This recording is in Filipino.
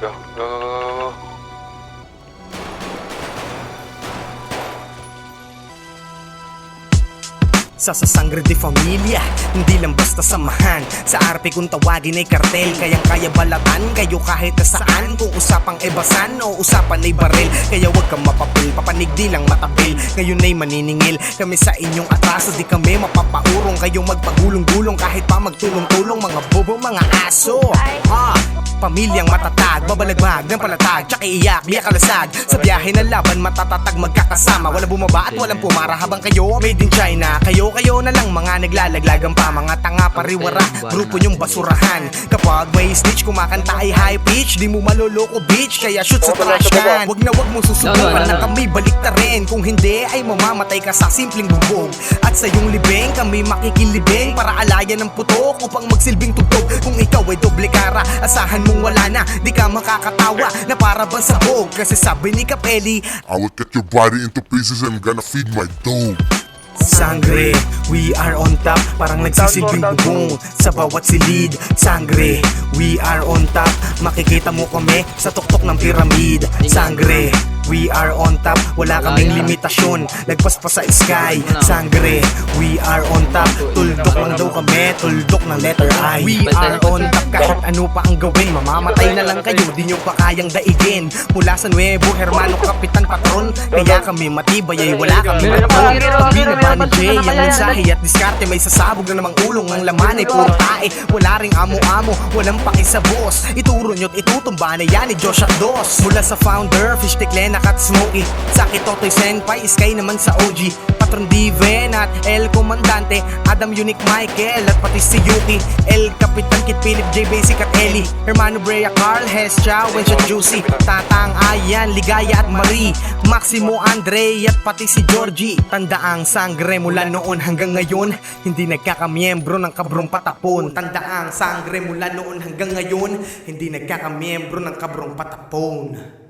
Go, go. Sa sangre de familia, hindi lang basta samahan. Sa RP kung tawagin ay kartel, kayang-kaya balatan kayo kahit na saan. Kung usapang ebasan o usapan ay baril, kaya wag kang mapapil, papanig di lang matabil. Ngayon ay maniningil kami sa inyong atraso, di kami mapapaurong. Kayong magpagulong-gulong kahit pa magtulong-tulong, mga bobo, mga aso. Pamilyang matatag, babalagbag ng palatag, tsaka iiyak, biyak alasag. Sa biyahe ng laban, matatatag magkakasama. Walang bumaba at walang pumara habang kayo made in China. Kayo na lang mga naglalaglagan pa, mga tanga pariwara, grupo nyong basurahan. Kapag may snitch, kumakanta ay high pitch, di mo maloloko bitch, kaya shoot sa trash can. Wag na wag mo susubukan na kami balik ta rin. Kung hindi ay mamamatay ka sa simpleng bubog. At sa iyong libeng kami makikilibing, para alayan ng putok upang magsilbing tugtog. Kung ikaw ay doble kara, asahan mong wala na, di ka makakatawa na para bang sabog. Kasi sabi ni Capelli, I will cut your body into pieces and gonna feed my dog. sangre, we are on top, parang nagsisilbing bubong sa bawat silid. Sangre, we are on top, makikita mo kami sa tuktok ng piramid. Sangre, we are on top, wala kaming limitasyon, lagpas pa sa sky. Sangre, we are on top, tuldok lang daw kami, tuldok ng letter I. We are on top, kahit ano pa ang gawin, mamamatay na lang kayo, di nyo pa kayang daigin. Mula sa Nuevo Hermano, Kapitan Patron, kaya kami matibay ay wala kami matron. Binaba ni Jay ang mensahe at diskarte, may sasabog na namang ulong, ang laman ay puro tae. Wala ring amo-amo, walang paki sa boss, ituro nyo't itutumba na yan ni Josh at Dos. Mula sa founder, Fish Tiklen at Smokey, Saki Totoy Senpai, Sky naman sa OG, Patron Diven at El Comandante, Adam Unique Michael at pati si Yuki, El Capitan Kit Philip J Basic at Ellie, Hermano Brea Carl, Hes Chow, Wench at Juicy, Tatang Ayan, Ligaya at Marie, Maximo Andre at pati si Georgie. Tandaang sangre mula noon hanggang ngayon, hindi nagkakamiyembro ng kabrong patapon. Tandaang sangre mula noon hanggang ngayon, hindi nagkakamiyembro ng kabrong patapon.